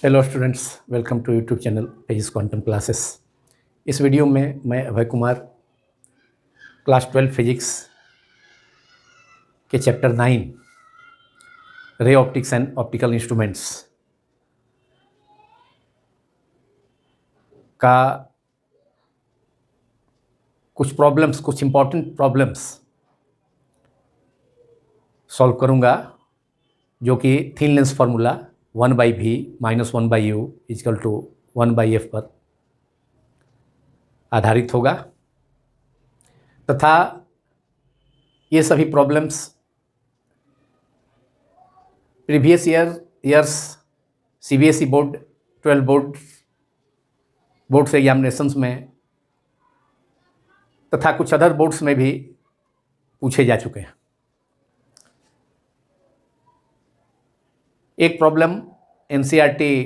Hello students, welcome to YouTube channel Pages Quantum Classes. इस video में मैं Abhay Kumar class 12 physics के chapter 9 ray optics and optical instruments का कुछ इम्पॉर्टेंट प्रॉब्लम्स सॉल्व करूँगा, जो कि thin lens formula 1/v - 1/u = 1/f पर आधारित होगा तथा ये सभी problems previous years CBSE board 12 boards examinations में तथा कुछ अदर बोर्ड्स में भी पूछे जा चुके हैं। एक प्रॉब्लम एनसीईआरटी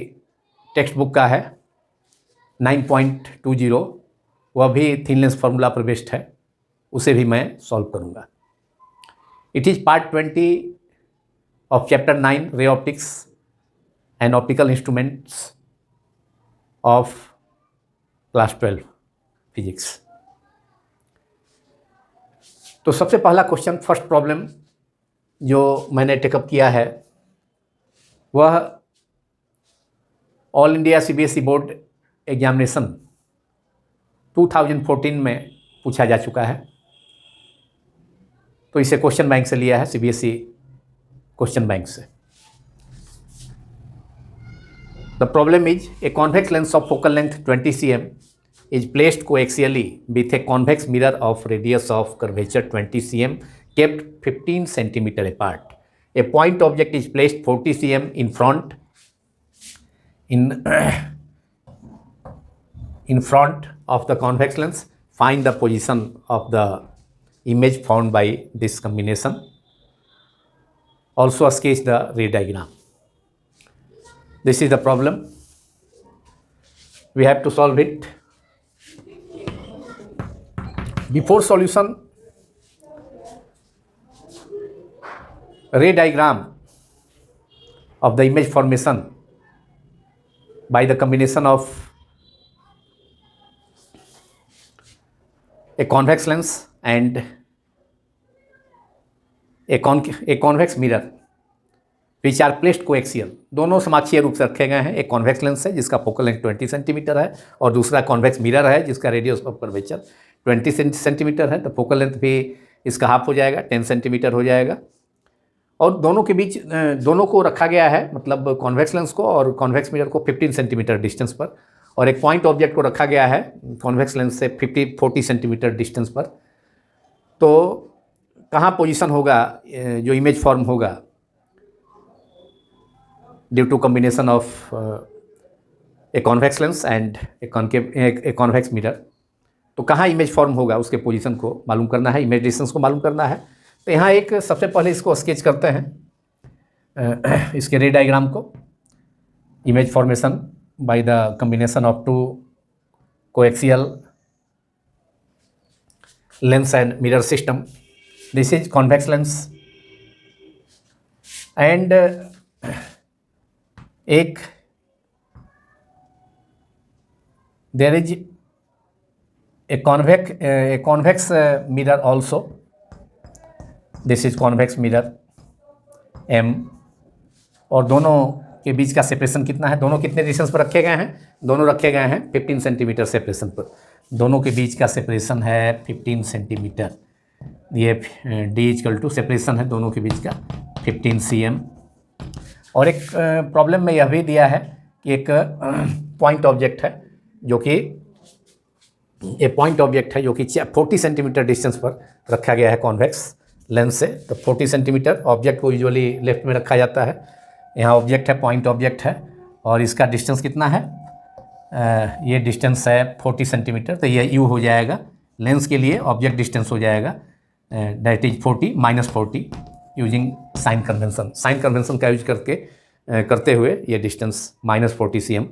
टेक्स्ट बुक का है 9.20, वह भी थिन लेंस फार्मूला पर बेस्ड है, उसे भी मैं सॉल्व करूंगा। It is part 20 of chapter 9 ray optics and optical instruments of class 12 physics. तो सबसे पहला क्वेश्चन, फर्स्ट प्रॉब्लम जो मैंने टेकअप किया है वह all India CBSE board examination 2014 में पूछा जा चुका है। तो इसे क्वेश्चन बैंक से लिया है, सीबीएसई क्वेश्चन बैंक से। The problem is a convex lens of focal length 20 cm is placed coaxially with a convex mirror of radius of curvature 20 cm kept 15 cm apart. A point object is placed 40 cm in front of the convex lens. Find the position of the image found by this combination. Also sketch the ray diagram. This is the problem. We have to solve it. Before solution, ray diagram of the image formation by the combination of a convex lens and a convex mirror which are placed coaxial. दोनों समाक्षीय रूप से रखे गए हैं। एक convex lens है जिसका फोकल लेंथ 20 सेंटीमीटर है और दूसरा कॉन्वेक्स मिरर है जिसका रेडियस ऑफ कर्वेचर 20 सेंटीमीटर है। तो फोकल लेंथ भी इसका हाफ हो जाएगा, 10 सेंटीमीटर हो जाएगा। और दोनों के बीच दोनों को रखा गया है, मतलब कॉन्वेक्स लेंस को और कॉन्वेक्स मिरर को 15 सेंटीमीटर डिस्टेंस पर, और एक पॉइंट ऑब्जेक्ट को रखा गया है कॉन्वेक्स लेंस से 40 सेंटीमीटर डिस्टेंस पर। तो कहाँ पोजीशन होगा जो इमेज फॉर्म होगा due to combination of a convex lens and a convex mirror, तो कहाँ इमेज फॉर्म होगा उसके पोजीशन को मालूम करना है, इमेज डिस्टेंस को मालूम करना है। तो यहाँ एक सबसे पहले इसको स्केच करते हैं, इसके रे डायग्राम को। Image formation by the combination of two coaxial lens and mirror system. This is convex lens and एक there is a convex mirror also. This is convex mirror M, और दोनों के बीच का separation कितना है, दोनों कितने डिस्टेंस पर रखे गए हैं, दोनों रखे गए हैं 15 सेंटीमीटर सेपरेशन पर। दोनों के बीच का सेपरेशन है 15 सेंटीमीटर। ये D = सेपरेशन है दोनों के बीच का 15 cm। और एक प्रॉब्लम में यह भी दिया है कि एक पॉइंट ऑब्जेक्ट है जो कि 40 सेंटीमीटर डिस्टेंस पर रखा गया है कॉन्वेक्स लेंस से। तो 40 सेंटीमीटर ऑब्जेक्ट को यूजुअली लेफ्ट में रखा जाता है। यहाँ ऑब्जेक्ट है, पॉइंट ऑब्जेक्ट है, और इसका डिस्टेंस कितना है, ये डिस्टेंस है 40 सेंटीमीटर। तो ये यू हो जाएगा, लेंस के लिए ऑब्जेक्ट डिस्टेंस हो जाएगा that is 40 - 40 using sign convention. Sign convention का यूज करते हुए ये डिस्टेंस -40 cm,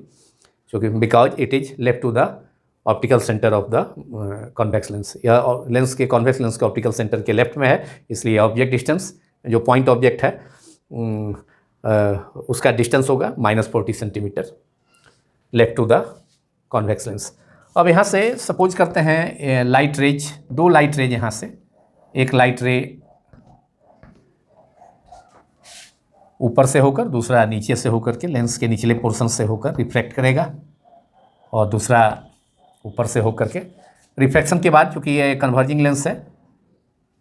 जो कि because it is left to the optical centre of the convex lens, या लेंस के कॉन्वेक्स लेंस के ऑप्टिकल सेंटर के लेफ्ट में है, इसलिए ऑब्जेक्ट डिस्टेंस जो पॉइंट ऑब्जेक्ट है उसका डिस्टेंस होगा -40 centimetre left to the convex lens. अब यहाँ से सपोज करते हैं लाइट रेज, 2 लाइट रेज यहाँ से, एक लाइट रे ऊपर से होकर, दूसरा नीचे से होकर के लेंस के निचले पोर्शन से होकर रिफ्लेक्ट करेगा, और दूसरा ऊपर से होकर के रिफ्लेक्शन के बाद, चूँकि ये कन्वर्जिंग लेंस है,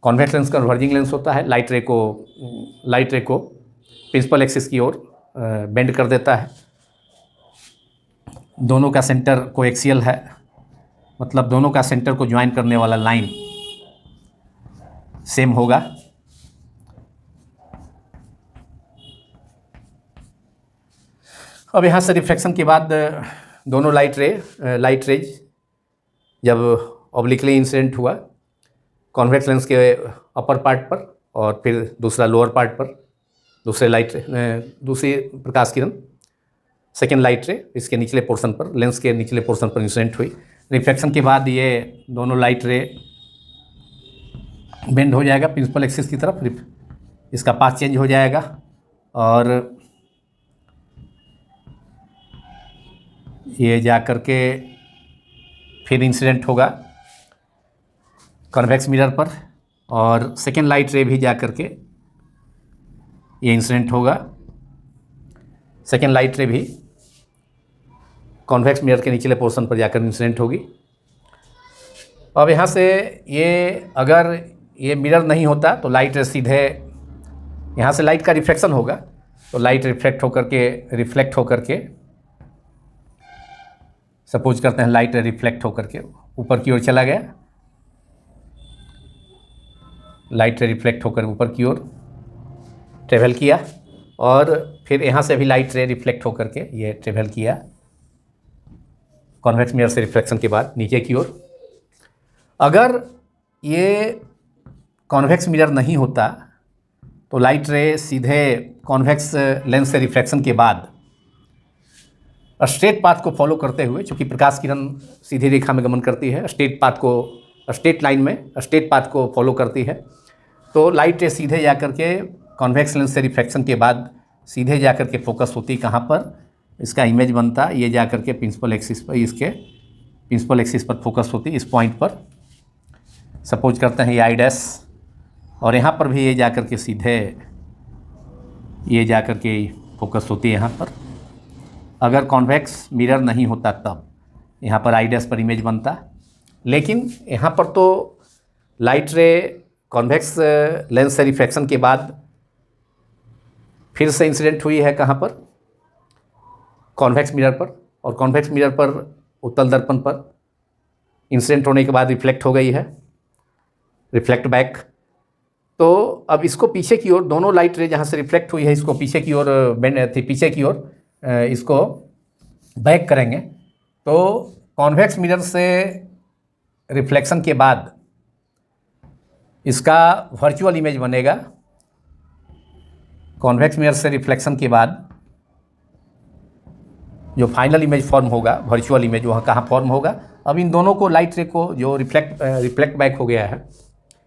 कॉन्वेक्स लेंस कन्वर्जिंग लेंस होता है, लाइट रे को प्रिंसिपल एक्सिस की ओर बेंड कर देता है। दोनों का सेंटर कोएक्सियल है, मतलब दोनों का सेंटर को ज्वाइन करने वाला लाइन सेम होगा। अब यहाँ से रिफ्लेक्शन के बाद दोनों लाइट रेज जब ऑब्लिकली इंसिडेंट हुआ कॉन्वेक्स लेंस के अपर पार्ट पर, और फिर दूसरा लोअर पार्ट पर, दूसरी प्रकाश किरण सेकेंड लाइट रे इसके निचले पोर्शन पर, लेंस के निचले पोर्शन पर इंसिडेंट हुई। रिफ्लेक्शन के बाद ये दोनों लाइट रे बेंड हो जाएगा प्रिंसिपल एक्सिस की तरफ, इसका पाथ चेंज हो जाएगा, और ये जा कर के फिर इंसिडेंट होगा कॉन्वेक्स मिरर पर, और सेकेंड लाइट रे भी जा कर के ये इंसिडेंट होगा, सेकेंड लाइट रे भी कॉन्वेक्स मिरर के निचले पोर्शन पर जाकर इंसिडेंट होगी। अब यहाँ से अगर ये मिरर नहीं होता तो लाइट रे सीधे यहाँ से लाइट का रिफ्लेक्शन होगा, तो लाइट रिफ्लेक्ट होकर के सपोज करते हैं लाइट रिफ्लेक्ट होकर के ऊपर की ओर चला गया, लाइट रे रिफ्लेक्ट होकर ऊपर की ओर ट्रेवल किया, और फिर यहाँ से भी लाइट रे रिफ्लेक्ट होकर के ये ट्रेवल किया कॉन्वेक्स मिरर से रिफ्लेक्शन के बाद नीचे की ओर। अगर ये कॉन्वेक्स मिरर नहीं होता तो लाइट रे सीधे कॉन्वेक्स लेंस से रिफ्लेक्शन के बाद स्ट्रेट पाथ को फॉलो करते हुए, चूँकि प्रकाश किरण सीधी रेखा में गमन करती है, स्ट्रेट लाइन में स्ट्रेट पाथ को फॉलो करती है, तो लाइट रे सीधे जा कर के कॉन्वेक्स लेंस से रिफ्लेक्शन के बाद सीधे जा कर के फोकस होती कहाँ पर, इसका इमेज बनता ये जा कर के प्रिंसिपल एक्सिस पर, इसके प्रिंसिपल एक्सिस पर फोकस होती इस पॉइंट पर। सपोज करते हैं ये आई डैश, और यहाँ पर भी ये जा कर के सीधे ये जा कर के फोकस होती है यहाँ पर। अगर कॉन्वेक्स मिरर नहीं होता तब यहाँ पर आई डैश पर इमेज बनता, लेकिन यहाँ पर तो लाइट रे कॉन्वेक्स लेंस से रिफ्लेक्शन के बाद फिर से इंसिडेंट हुई है कहाँ पर, कॉन्वेक्स मिरर पर, और कॉन्वेक्स मिरर पर उत्तल दर्पण पर इंसिडेंट होने के बाद रिफ्लेक्ट हो गई है, रिफ्लेक्ट बैक। तो अब इसको पीछे की ओर, दोनों लाइट रे जहाँ से रिफ्लेक्ट हुई है इसको पीछे की ओर पीछे की ओर इसको बैक करेंगे, तो कॉन्वेक्स मिरर से रिफ्लेक्शन के बाद इसका वर्चुअल इमेज बनेगा। कॉन्वेक्स मिरर से रिफ्लेक्शन के बाद जो फाइनल इमेज फॉर्म होगा, वर्चुअल इमेज, वह कहाँ फॉर्म होगा। अब इन दोनों को लाइट रे को जो रिफ्लेक्ट बैक हो गया है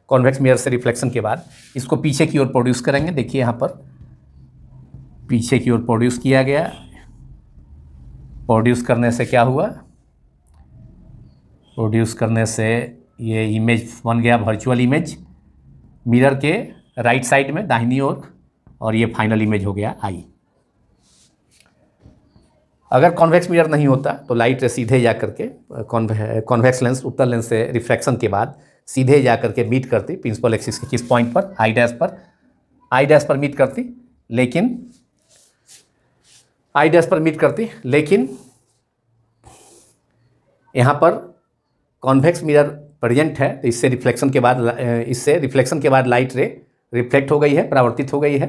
कॉन्वेक्स मिरर से रिफ्लेक्शन के बाद, इसको पीछे की ओर प्रोड्यूस करेंगे। देखिए यहाँ पर पीछे की ओर प्रोड्यूस किया गया, प्रोड्यूस करने से क्या हुआ, प्रोड्यूस करने से ये इमेज बन गया वर्चुअल इमेज मिरर के राइट साइड में दाहिनी ओर, और ये फाइनल इमेज हो गया आई। अगर कॉन्वेक्स मिरर नहीं होता तो लाइट सीधे जा करके कॉन्वेक्स लेंस उत्तल लेंस से रिफ्लेक्शन के बाद सीधे जा करके मीट करती प्रिंसिपल एक्सिस के किस पॉइंट पर, आई डैश पर मीट करती, लेकिन यहाँ पर कॉन्वेक्स मिरर प्रेजेंट है, तो इससे रिफ्लेक्शन के बाद लाइट रे रिफ्लेक्ट हो गई है, परावर्तित हो गई है,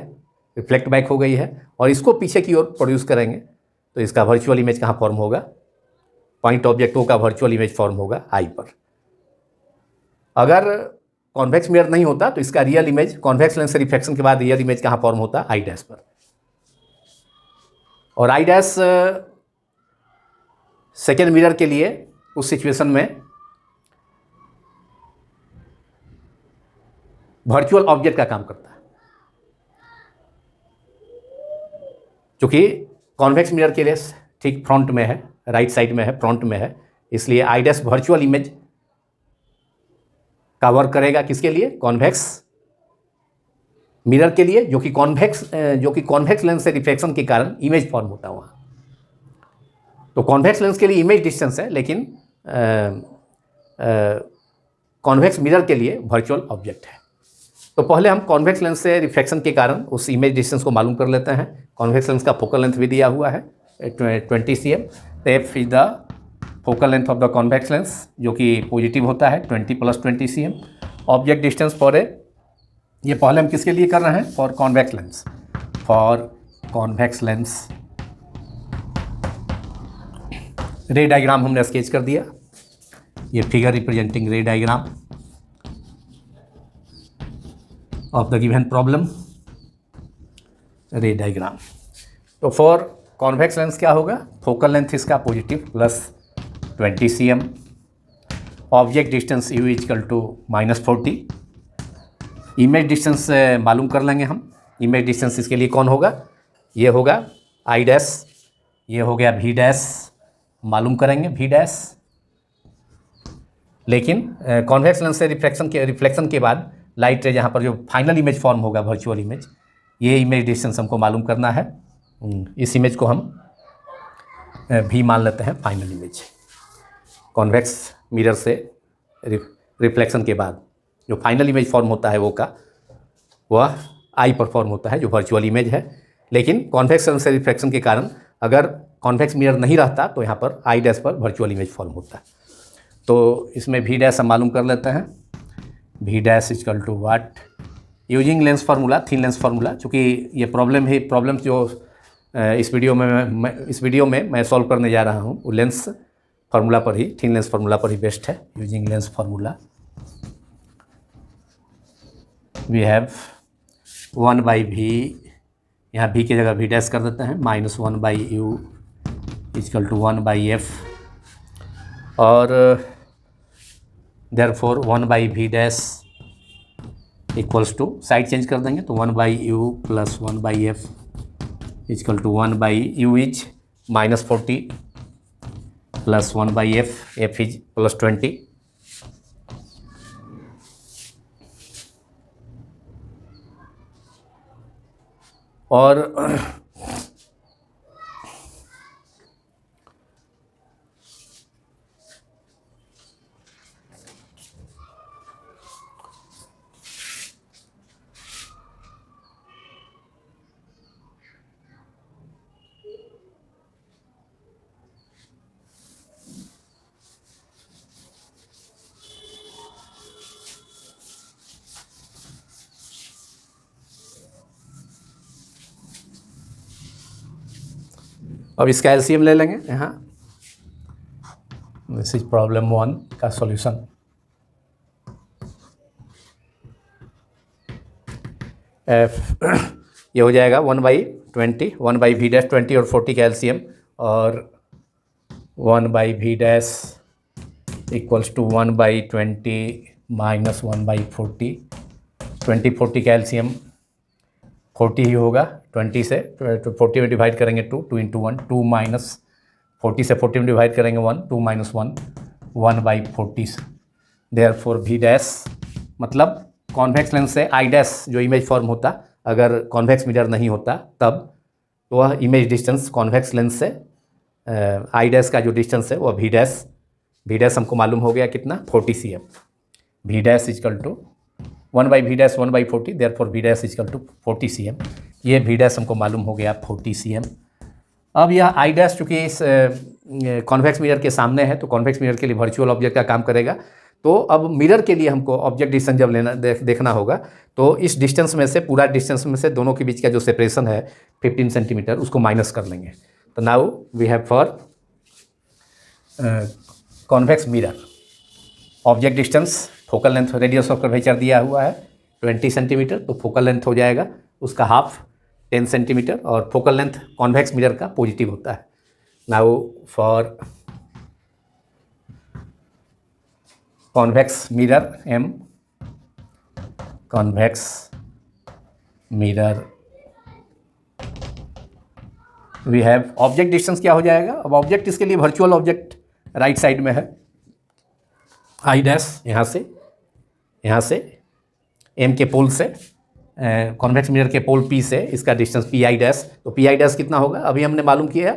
रिफ्लेक्ट बैक हो गई है, और इसको पीछे की ओर प्रोड्यूस करेंगे, तो इसका वर्चुअल इमेज कहाँ फॉर्म होगा, पॉइंट ऑब्जेक्ट ओ का वर्चुअल इमेज फॉर्म होगा आई पर। अगर कॉन्वेक्स मिरर नहीं होता तो इसका रियल इमेज, कॉन्वेक्स लेंस से रिफ्लेक्शन के बाद रियल इमेज कहाँ फॉर्म होता, आई डैश पर। और आई डैश सेकेंड मिरर के लिए उस सिचुएशन में वर्चुअल ऑब्जेक्ट का काम करता है। चूँकि कॉन्वेक्स मिरर के लिए ठीक फ्रंट में है, राइट साइड में है, फ्रंट में है, इसलिए आई डैश वर्चुअल इमेज का वर्क करेगा किसके लिए? कॉन्वेक्स मिरर के लिए, जो कि कॉन्वेक्स लेंस से रिफ्लेक्शन के कारण इमेज फॉर्म होता है वहाँ। तो कॉन्वेक्स लेंस के लिए इमेज डिस्टेंस है, लेकिन कॉन्वेक्स मिरर के लिए वर्चुअल ऑब्जेक्ट है। तो पहले हम कॉन्वेक्स लेंस से रिफ्लेक्शन के कारण उस इमेज डिस्टेंस को मालूम कर लेते हैं। कॉन्वेक्स लेंस का फोकल लेंथ भी दिया हुआ है 20 cm। F is the focal length of the convex lens, जो कि पॉजिटिव होता है 20 + 20 cm। ऑब्जेक्ट डिस्टेंस फॉर ये पहले हम किसके लिए कर रहे हैं? For convex lens. For convex lens रे डायग्राम हमने स्केच कर दिया। ये फिगर रिप्रेजेंटिंग रे diagram of the given problem, रे डायग्राम। तो फॉर कॉन्वेक्स लेंस क्या होगा? फोकल लेंथ इसका positive +20 cm। Object distance u = -40। Image distance मालूम कर लेंगे हम। इमेज डिस्टेंस इसके लिए कौन होगा? ये होगा आई डैश, ये हो गया v डैश, मालूम करेंगे v डैश। लेकिन कॉन्वेक्स लेंस से रिफ्लेक्शन के बाद लाइट रे जहाँ पर जो फाइनल इमेज फॉर्म होगा, वर्चुअल इमेज, ये इमेज डिस्टेंस हमको मालूम करना है। इस इमेज को हम भी मान लेते हैं फाइनल इमेज। कॉन्वेक्स मिरर से रिफ्लेक्शन के बाद जो फाइनल इमेज फॉर्म होता है वह आई पर फॉर्म होता है, जो वर्चुअल इमेज है। लेकिन कॉन्वेक्स लेंस से रिफ्लेक्शन के कारण अगर कॉन्वेक्स मिरर नहीं रहता तो यहाँ पर आई डैश पर वर्चुअल इमेज फॉर्म होता है। तो इसमें v डैश हम मालूम कर लेते हैं। v dash = what? Using lens formula, thin lens formula. चूँकि ये प्रॉब्लम जो इस वीडियो में मैं सॉल्व करने जा रहा हूँ, वो लेंस फार्मूला पर ही, थिन लेंस फार्मूला पर ही बेस्ड है। Using lens formula we have 1/v, यहाँ v की जगह v डैश कर देते हैं, -1/u = 1/f, और therefore 1/v dash = side change कर देंगे तो 1/u + 1/f = 1/u is -40 + 1/f, f is +20। और अब इसका एलसीएम ले लेंगे यहाँ। दिस इज प्रॉब्लम 1 का सॉल्यूशन। ये हो जाएगा 1/20, 1/v डैश 20 और 40 का एलसीएम, और 1/v डैश = 1/20 - 1/40। 20 40 का एलसीएम 40 ही होगा। 20 से 40 में डिवाइड करेंगे 2 × 1, 2 - 40 से 40 में डिवाइड करेंगे 1, 2 - 1, 1/40। देयरफॉर v डैश, मतलब कॉन्वेक्स लेंस से आई डैश जो इमेज फॉर्म होता, अगर कॉन्वेक्स मिरर नहीं होता तब, तो वह इमेज डिस्टेंस कॉन्वेक्स लेंस से आई डैश का जो डिस्टेंस है वह v डैश हमको मालूम हो गया कितना? 40 cm। v dash = 1/v dash 1/40, therefore v dash = 40 cm। ये v डैश हमको मालूम हो गया 40 cm। अब यह आई डैश चूँकि इस कॉन्वेक्स मिरर के सामने है, तो कॉन्वेक्स मिरर के लिए वर्चुअल ऑब्जेक्ट का काम करेगा। तो अब मिरर के लिए हमको ऑब्जेक्ट डिस्टेंस जब देखना होगा, तो इस डिस्टेंस में से, पूरा डिस्टेंस में से दोनों के बीच का जो सेपरेशन है 15 सेंटीमीटर, उसको माइनस कर लेंगे। तो now we have for convex mirror object distance, focal length, radius of curvature दिया हुआ है 20 सेंटीमीटर, तो फोकल लेंथ हो जाएगा उसका हाफ 10 सेंटीमीटर, और फोकल लेंथ कॉन्वेक्स मिरर का पॉजिटिव होता है। Now for convex mirror M, convex mirror we have object distance क्या हो जाएगा, अब ऑब्जेक्ट इसके लिए वर्चुअल ऑब्जेक्ट राइट साइड में है, आई डैश यहाँ से एम के पोल से कॉन्वेक्स मिरर के पोल पी से इसका डिस्टेंस पी आई डैश, तो पी आई डैश कितना होगा, अभी हमने मालूम किया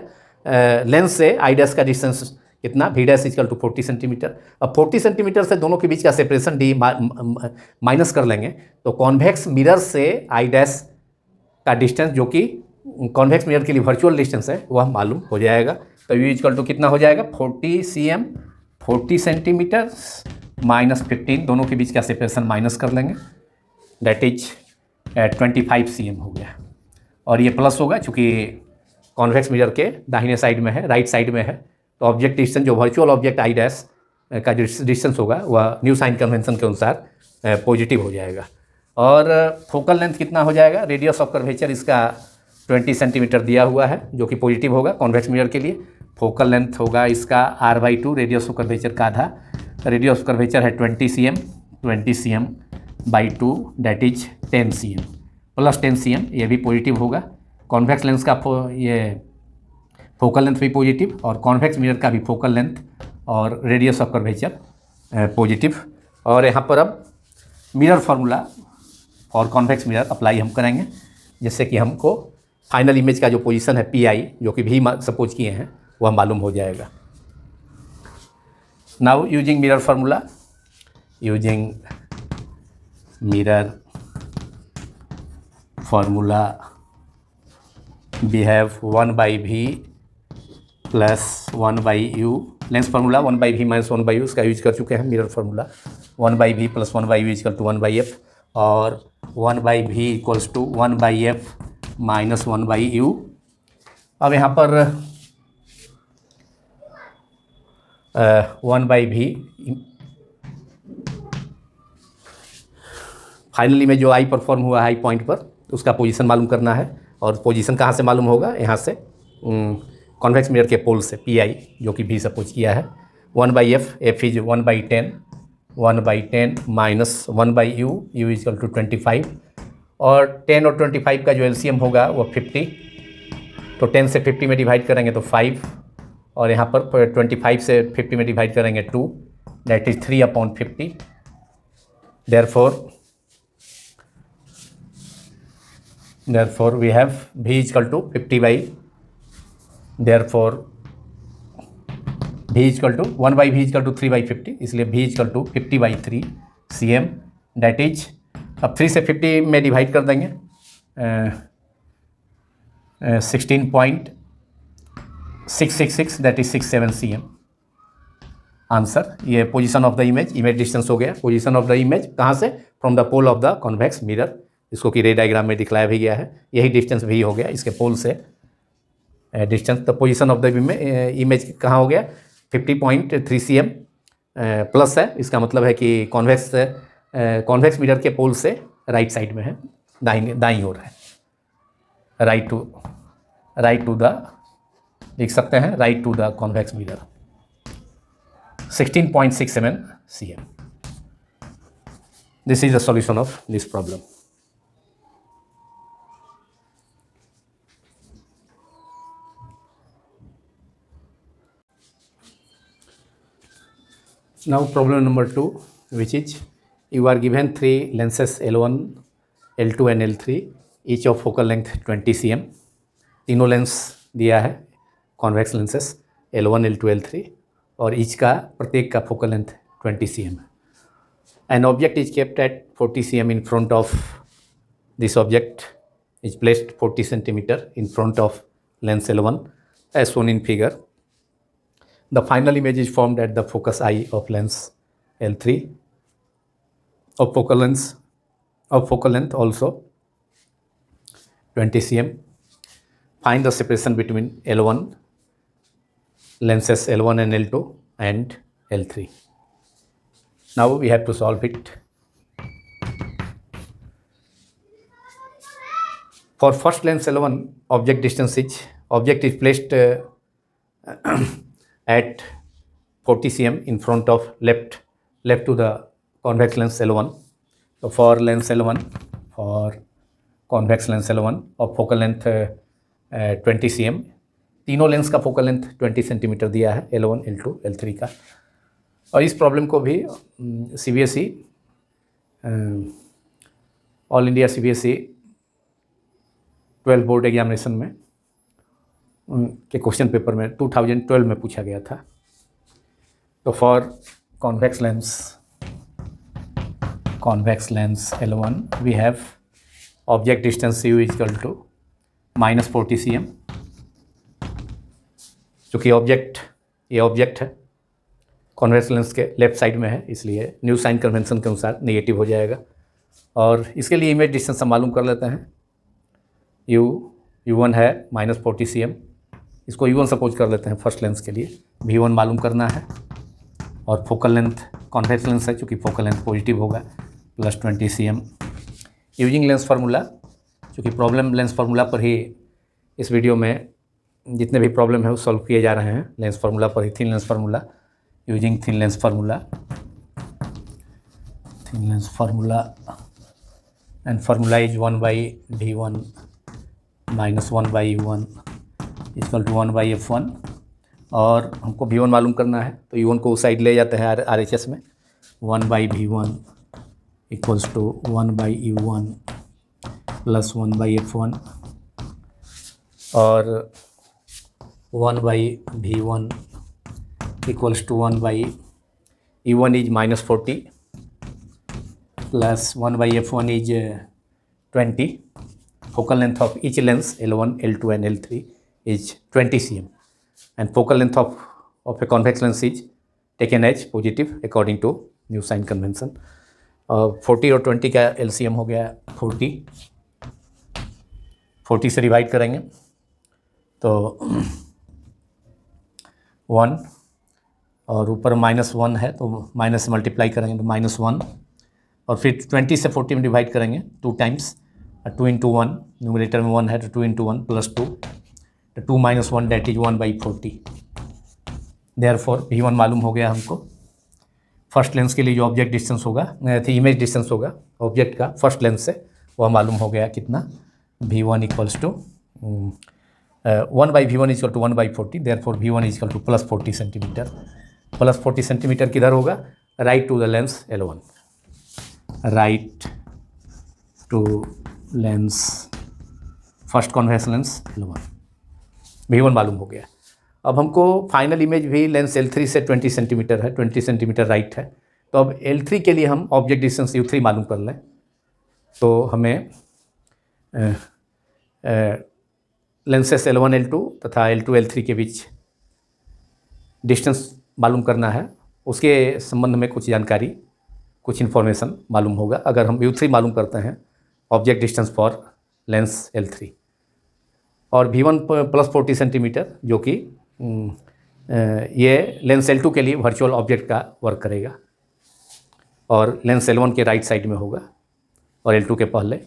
लेंस से आई डैश का डिस्टेंस कितना, V dash equal to 40 centimetre. अब 40 सेंटीमीटर से दोनों के बीच का सेपरेशन डी माइनस कर लेंगे, तो कॉन्वेक्स मिरर से आई डैश का डिस्टेंस जो कि कॉन्वेक्स मिरर के लिए वर्चुअल डिस्टेंस है वह मालूम हो जाएगा। तो यू इक्वल टू कितना हो जाएगा, 40 cm 40 सेंटीमीटर माइनस 15, दोनों के बीच का सेपरेशन माइनस कर लेंगे, दैट इज 25 cm हो गया। और ये प्लस होगा चूँकि कॉन्वेक्स मिरर के दाहिने साइड में है, राइट साइड में है, तो ऑब्जेक्ट डिस्टेंस जो वर्चुअल ऑब्जेक्ट आई डैश का डिस्टेंस होगा वह न्यू साइन कन्वेंशन के अनुसार पॉजिटिव हो जाएगा। और फोकल लेंथ कितना हो जाएगा, रेडियस ऑफ कर्वेचर इसका 20 सेंटीमीटर दिया हुआ है जो कि पॉजिटिव होगा कॉन्वेक्स मिरर के लिए। फोकल लेंथ होगा इसका r/2, रेडियस ऑफ कर्वेचर का आधा, रेडियस ऑफ कर्वेचर है 20 cm by 2 that is 10 cm plus 10 cm, ये भी पॉजिटिव होगा। कॉन्वेक्स लेंस का ये फोकल लेंथ भी पॉजिटिव और कॉन्वेक्स मिरर का भी फोकल लेंथ और रेडियस ऑफ कर्वेचर पॉजिटिव। और यहाँ पर अब मिरर फार्मूला और कॉन्वेक्स मिरर अप्लाई हम करेंगे, जिससे कि हमको फाइनल इमेज का जो पोजीशन है पी आई जो कि भी सपोज किए हैं वह मालूम हो जाएगा। Now using mirror formula, using mirror formula we have 1/v plus 1/u, lens formula 1/v minus 1/u इसका यूज कर चुके हैं। Mirror formula 1/v plus 1/u equal to 1/f और 1/v equals to 1/f minus 1/u। अब यहाँ पर 1/v finally में जो आई परफॉर्म हुआ है आई पॉइंट पर उसका पोजीशन मालूम करना है, और पोजीशन कहाँ से मालूम होगा, यहाँ से कॉन्वेक्स मिरर के पोल से पी आई जो कि भी सपोज किया है। 1/f, f is 1/10 minus 1/u, u is equal to 25 और 10 और 25 का जो एलसीएम होगा वो 50, तो 10 से 50 में डिवाइड करेंगे तो 5 और यहाँ पर 25 से 50 में डिवाइड करेंगे 2 that is 3/50। therefore we have v equal to 50 by, therefore v equal to 1/v equal to 3/50, इसलिए v equal to 50/3 cm that is, अब 3 से 50 में डिवाइड कर देंगे 16.666 दैट इज 67 cm आंसर। ये position of the image distance हो गया। Position of the image कहाँ से, from the pole of the convex mirror, इसको कि रे डायग्राम में दिखलाया भी गया है, यही डिस्टेंस भी हो गया इसके पोल से distance. The position of the image कहाँ हो गया, 50.3 cm प्लस है, इसका मतलब है कि कॉन्वेक्स मिरर के पोल से राइट साइड में है, दाईं ओर है, राइट टू द लिख सकते हैं, right to the convex mirror 16.67 cm। This is the solution of this problem. Now problem number 2, which is you are given 3 lenses L1, L2 and L3, each of focal length 20 cm। तीनों lens दिया है convex lenses L1, L2, L3 और each का प्रत्येक का focal length 20 cm है। An object is kept at 40 cm in front of this object is placed 40 centimeter in front of lens L1 as shown in figure. The final image is formed at the focus eye of lens L3 of focal length also 20 cm. Find the separation between L1 lenses L1 and L2 and L3. Now we have to solve it. For first lens L1, object is placed at 40 cm in front of left to the convex lens L1. So for convex lens L1 of focal length 20 cm, तीनों lens का focal length 20 centimetre दिया है, L1, L2, L3 का। और इस problem को भी CBSE all India CBSE 12 board examination में के क्वेश्चन पेपर में 2012 में पूछा गया था। तो for convex lens L1 we have object distance U equal to -40 cm। चूँकि ये ऑब्जेक्ट है, कॉन्वेक्स लेंस के लेफ्ट साइड में है, इसलिए न्यू साइन कन्वेंशन के अनुसार नेगेटिव हो जाएगा। और इसके लिए इमेज डिस्टेंस हम मालूम कर लेते हैं। U1 है -40 cm, इसको U1 सपोज कर लेते हैं फर्स्ट लेंस के लिए। V1 मालूम करना है और फोकल लेंथ कॉन्वेक्स लेंस है, चूँकि फोकल लेंथ पॉजिटिव होगा, +20 cm। यूजिंग लेंस फार्मूला, चूँकि प्रॉब्लम लेंस फार्मूला पर ही इस वीडियो में जितने भी प्रॉब्लम है वो सॉल्व किए जा रहे हैं लेंस फार्मूला पर ही। Thin lens formula, using thin lens formula and formula is 1/V1 - 1/U1 equal to 1/F1। और हमको V1 मालूम करना है, तो U1 को उस साइड ले जाते हैं RHS में। 1/V1 equals to 1/U1 + 1/F1 और 1/V1 equals to 1/U1 is -40 plus 1/F1 is 20। Focal length of each lens L1, L2 and L3 is 20 cm and focal length of a convex lens is taken as positive according to new sign convention। 40 और 20 का LCM हो गया 40 से divide करेंगे तो 1 और ऊपर -1 है तो माइनस से मल्टीप्लाई करेंगे तो -1 और फिर 20 से 40 में डिवाइड करेंगे 2 टाइम्स। 2 × 1 न्यूमरेटर में 1 है तो 2 × 1 + 2 तो 2 - 1 दैट इज 1/40। देयरफॉर V1 मालूम हो गया हमको। फर्स्ट लेंस के लिए जो ऑब्जेक्ट डिस्टेंस होगा, इमेज डिस्टेंस होगा ऑब्जेक्ट का फर्स्ट लेंस से, वह मालूम हो गया कितना, V1 equals to 1/V1 equal to 1/40। Therefore V1 equal to +40 centimetre. +40 centimetre किधर होगा, right to the lens L1, right to lens first convex lens L1। V1 मालूम हो गया। अब हमको फाइनल इमेज भी लेंस L3 से 20 सेंटीमीटर है, 20 सेंटीमीटर राइट है। तो अब L3 के लिए हम ऑब्जेक्ट डिस्टेंस U3 मालूम कर लें तो हमें लेंसेस L1, L2 तथा L2, L3 के बीच डिस्टेंस मालूम करना है। उसके संबंध में कुछ जानकारी, कुछ इन्फॉर्मेशन मालूम होगा अगर हम U3 मालूम करते हैं object distance for lens L3। और V1 +40 सेंटीमीटर जो कि ये लेंस L2 के लिए वर्चुअल ऑब्जेक्ट का वर्क करेगा और लेंस L1 के राइट साइड में होगा और L2 के पहले।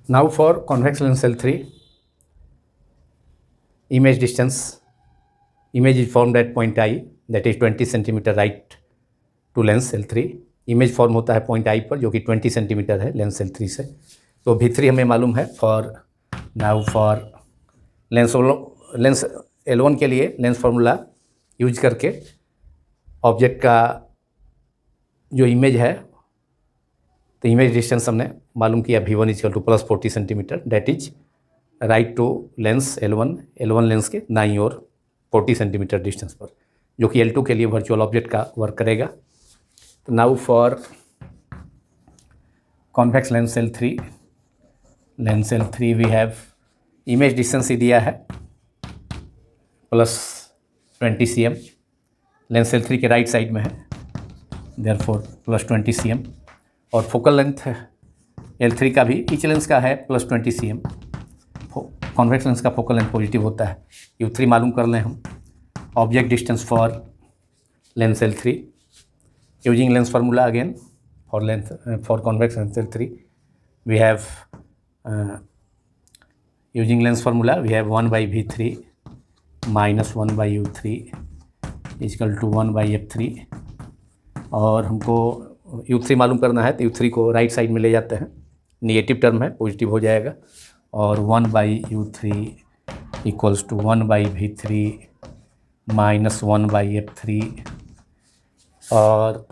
Now for convex lens L3, image distance, image is formed at point I that is 20 centimetre right to lens L3। Image form होता है पॉइंट I पर जो कि 20 सेंटीमीटर है लेंस L3 से। तो V3 हमें मालूम है। नाउ फॉर लेंस L1 के लिए लेंस फार्मूला यूज करके ऑब्जेक्ट का जो इमेज है, तो इमेज डिस्टेंस हमने मालूम किया V1 equal to +40 centimetre, that is right to lens L1 lens के दाईं ओर 40 सेंटीमीटर डिस्टेंस पर, जो कि L2 के लिए वर्चुअल ऑब्जेक्ट का वर्क करेगा। तो now for convex lens L3 we have image distance ही दिया है +20 cm, लेंस L3 के राइट साइड में है, देयरफॉर +20 cm। और फोकल लेंथ L3 का भी ईच लेंस का है +20 cm। कॉन्वेक्स लेंस का फोकल लेंथ पॉजिटिव होता है। U3 मालूम कर लें हम object distance for lens L3 using lens formula again for convex lens L3 we have using lens formula we have 1/V3 - 1/U3 equal to 1/F3। और हमको U3 मालूम करना है तो U3 को राइट साइड में ले जाते हैं नेगेटिव टर्म है, पॉजिटिव हो जाएगा, और 1/u3 equals to 1/v3 minus 1/f3 और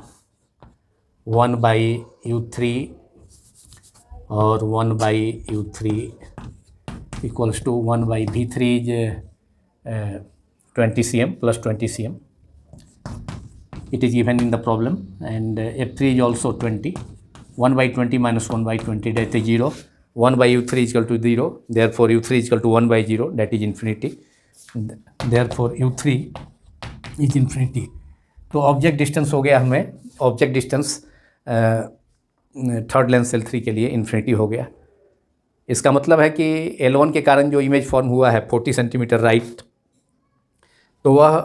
1/u3 और 1/u3 equals to 1/v3 is 20 cm plus 20 cm. It is given in the problem, and f3 is also 20. 1/20 minus 1/20, that is 0. 1/u3 is equal to 0. Therefore u3 is equal to 1/0, that is infinity. Therefore u3 is infinity. तो object distance हो गया हमें, object distance third lens L3 के लिए infinity हो गया। इसका मतलब है कि L1 के कारण जो इमेज फॉर्म हुआ है 40 सेंटीमीटर राइट, तो वह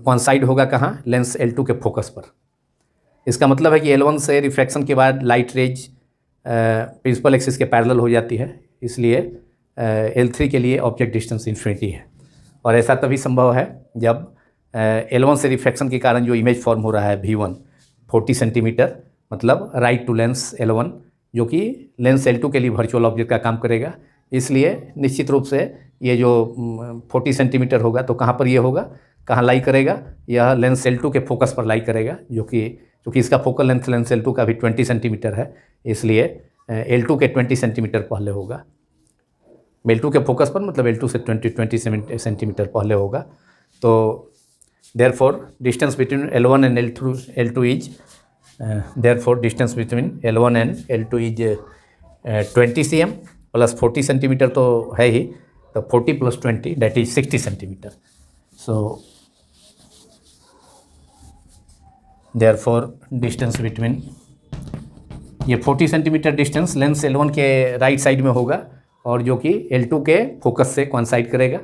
कॉन्साइड होगा कहाँ, लेंस L2 के फोकस पर। इसका मतलब है कि L1 से रिफ्रैक्शन के बाद लाइट रेज प्रिंसिपल एक्सिस के पैरेलल हो जाती है, इसलिए L3 के लिए ऑब्जेक्ट डिस्टेंस इन्फिनिटी है। और ऐसा तभी संभव है जब L1 से रिफ्रैक्शन के कारण जो इमेज फॉर्म हो रहा है V1 40 सेंटीमीटर, मतलब राइट टू लेंस L1, जो कि लेंस L2 के लिए वर्चुअल ऑब्जेक्ट का काम करेगा। इसलिए निश्चित रूप से ये जो 40 सेंटीमीटर होगा तो कहाँ पर ये होगा, कहाँ लाई करेगा, यह लेंस L2 के फोकस पर लाई करेगा, जो कि क्योंकि इसका फोकल लेंथ लेंस L2 का भी 20 सेंटीमीटर है, इसलिए L2 के 20 सेंटीमीटर पहले होगा। L2 के फोकस पर मतलब L2 से 20 सेंटीमीटर पहले होगा। तो therefore distance between L1 and L2 is therefore distance between L1 and L2 is 20 cm plus 40 centimetre तो है ही, तो 40 plus 20 that is 60 centimetre. so therefore distance between ये 40 सेंटीमीटर डिस्टेंस लेंस L1 के right side में होगा और जो कि L2 के फोकस से कॉन्साइड करेगा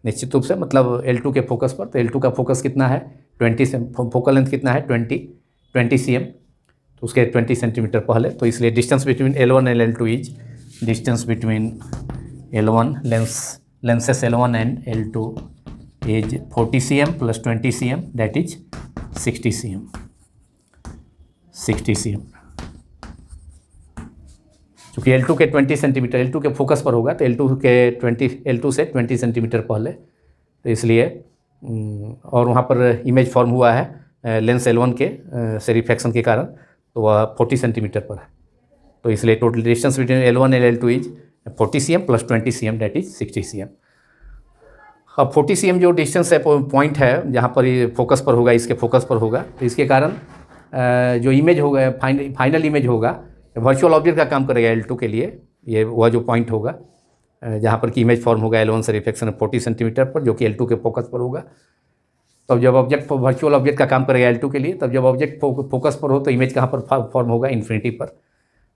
निश्चित रूप से, मतलब L2 के फोकस पर। तो L2 का फोकस कितना है 20 से, फोकल लेंथ कितना है 20 cm, तो उसके 20 सेंटीमीटर पहले, तो इसलिए distance between L1 and L2 is distance between L1 lenses L1 and L2 is 40 cm plus 20 cm, that is 60 cm। चूँकि L2 के 20 सेंटीमीटर L2 के फोकस पर होगा, तो L2 से 20 सेंटीमीटर पहले, तो इसलिए और वहाँ पर इमेज फॉर्म हुआ है लेंस L1 के से रिफ्रैक्शन के कारण, तो वह 40 सेंटीमीटर पर है। तो इसलिए total distance between L1 and L2 is 40 cm plus 20 cm, that is 60 cm। अब 40 cm जो डिस्टेंस है, पॉइंट है जहाँ पर ये फोकस पर होगा, इसके फोकस पर होगा, तो इसके कारण जो इमेज होगा, फाइनल इमेज होगा, वर्चुअल ऑब्जेक्ट का काम करेगा L2 के लिए। ये वह जो पॉइंट होगा जहाँ पर कि इमेज फॉर्म होगा L1 से रिफ्लेक्शन 40 सेंटीमीटर पर, जो कि L2 के फोकस पर होगा। तब जब ऑब्जेक्ट वर्चुअल ऑब्जेक्ट का काम करेगा L2 के लिए, तब जब ऑब्जेक्ट फोकस पर हो तो इमेज कहाँ पर फॉर्म होगा, इन्फिनिटी पर।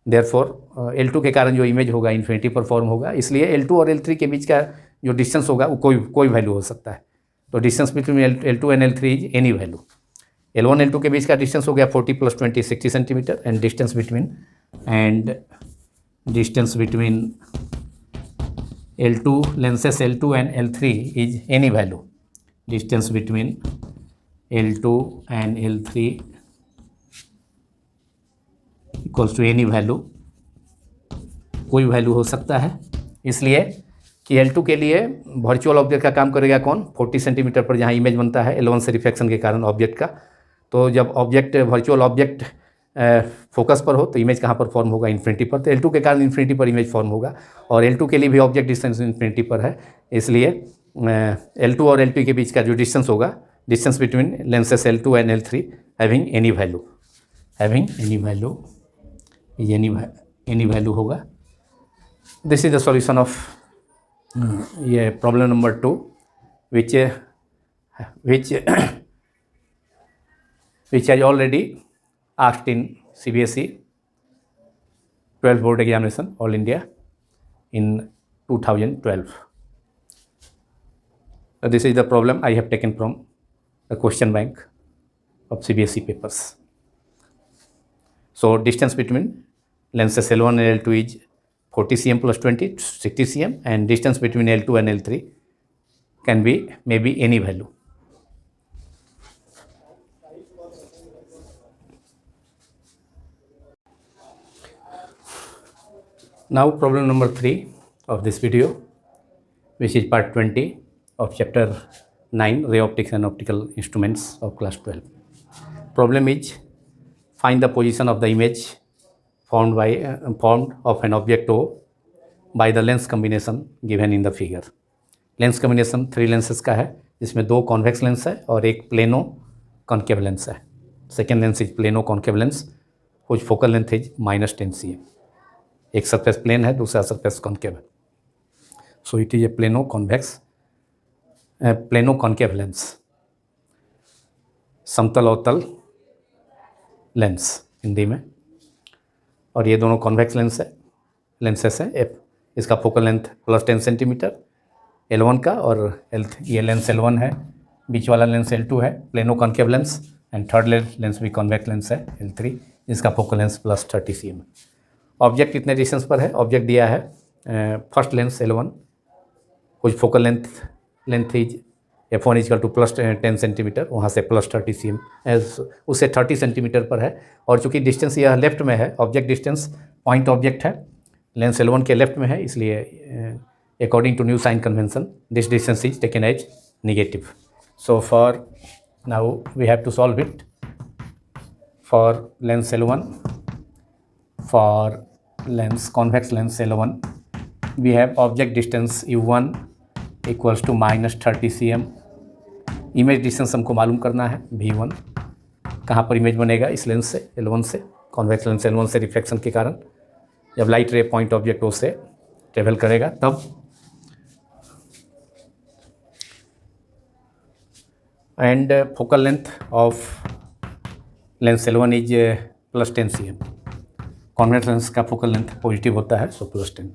देयरफॉर L2 के कारण जो इमेज होगा इन्फिनिटी पर फॉर्म होगा, इसलिए L2 और L3 के बीच का जो डिस्टेंस होगा वो कोई वैल्यू हो सकता है। तो distance between L2 and L3 is any value. L1 L2 के बीच का डिस्टेंस हो गया 40 plus 20 60 सेंटीमीटर, and distance between L2 lenses L2 and L3 is any value. Distance between L2 and L3 equals to any value, कोई value हो सकता है। इसलिए कि L2 के लिए वर्चुअल ऑब्जेक्ट का काम करेगा कौन, 40 सेंटीमीटर पर जहाँ इमेज बनता है L1 से रिफ्लेक्शन के कारण ऑब्जेक्ट का। तो जब वर्चुअल ऑब्जेक्ट फोकस पर हो तो इमेज कहाँ पर फॉर्म होगा, इन्फिनिटी पर। तो L2 के कारण इन्फिनिटी पर इमेज फॉर्म होगा, और L2 के लिए भी ऑब्जेक्ट डिस्टेंस इन्फिनिटी पर है। इसलिए L2 और L3 के बीच का जो डिस्टेंस होगा, distance between lenses L2 and L3 having any value होगा। This is the solution of ये problem number 2, which has already asked in CBSE 12 board examination all India in 2012. So this is the problem I have taken from the question bank of CBSE papers. So distance between lenses L1 and L2 is 40 cm plus 20 60 cm, and distance between L2 and L3 can be maybe any value. Now problem number 3 of this video, which is part 20 of chapter 9, ray optics and optical instruments of class 12. Problem is, find the position of the image formed of an object O by the lens combination given in the figure. Lens combination 3 lenses का है, जिसमें 2 convex lens है और एक plano concave lens है. Second lens is plano concave lens कुछ focal length is -10 cm. एक surface plane है, दूसरा सरफेस कॉन्केव है. So it is a plano concave lens, समतल अवतल लेंस हिंदी में. और ये दोनों कॉन्वेक्स लेंसेस हैं. इसका फोकल लेंथ +10 सेंटीमीटर L1 का, और ये लेंस L1 है, बीच वाला लेंस L2 है, plano concave lens. And third lens भी कॉन्वेक्स लेंस है L3, जिसका फोकल लेंस +30 cm. ऑब्जेक्ट कितने डिस्टेंस पर है? ऑब्जेक्ट दिया है फर्स्ट लेंस L1, कुछ focal length is F1 equal to +10 centimetre, वहाँ से +30 cm, उससे 30 सेंटीमीटर पर है. और चूँकि डिस्टेंस यह लेफ्ट में है, ऑब्जेक्ट डिस्टेंस पॉइंट ऑब्जेक्ट है, लेंस L1 के लेफ्ट में है, इसलिए according to new sign convention this distance is taken as negative. So for now we have to solve it. For lens L1, for convex lens L1, we have object distance U1 equals to -30 cm. Image distance हमको मालूम करना है V1. कहाँ पर image बनेगा? इस lens से L1 से, कॉन्वेक्स लेंस L1 से रिफ्लेक्शन के कारण जब light ray point object O से ट्रेवल करेगा तब. And focal length of lens L1 is +10 cm. Convex lens का फोकल लेंथ पॉजिटिव होता है, so +10.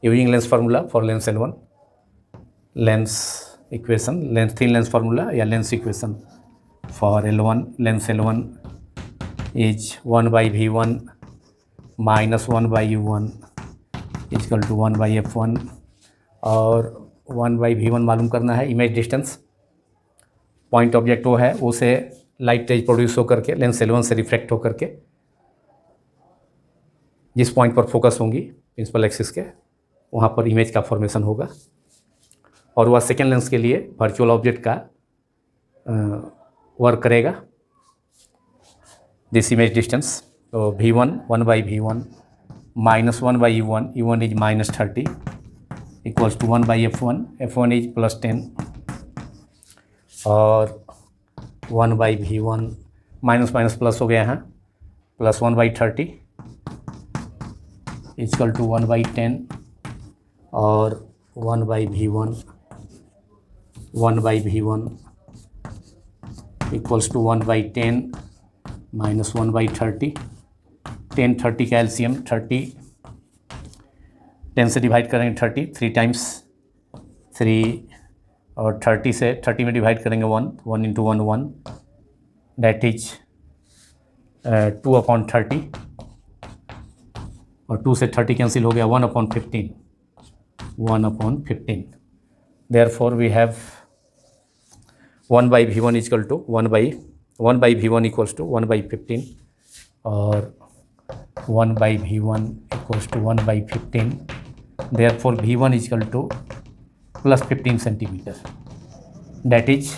Using lens formula for lens L1, thin lens formula या lens equation for L1, lens L1 is 1/V1 - 1/U1 equal to 1/F1, और 1/V1 मालूम करना है. Image distance point object वो है, उसे लाइट रेज प्रोड्यूस होकर के लेंस L1 से रिफ्लेक्ट होकर के जिस पॉइंट पर फोकस होंगी प्रिंसिपल एक्सिस के, वहाँ पर इमेज का फॉर्मेशन होगा. और वह सेकेंड लेंस के लिए वर्चुअल ऑब्जेक्ट का वर्क करेगा. दिस इमेज डिस्टेंस, तो V1 1/V1 - 1/U1, U1 is -30 equals to 1/F1, F1 is +10, और 1/V1 माइनस प्लस हो गया है, +1/30 इजकल टू 1/10, और 1/V1 इक्वल्स टू 1/10 - 1/30. 10 30 का एलसीएम 30, 10 से डिवाइड करेंगे 30, 3 टाइम्स 3, और 30 में डिवाइड करेंगे 1 × 1 1, दैट इज 2/30, और 2 से 30 कैंसिल हो गया, 1/15. Therefore we have 1/V1 equal to 1/V1 equals to 1/15, और 1/V1 equals to 1/15. Therefore V1 equal to +15 centimetre. That is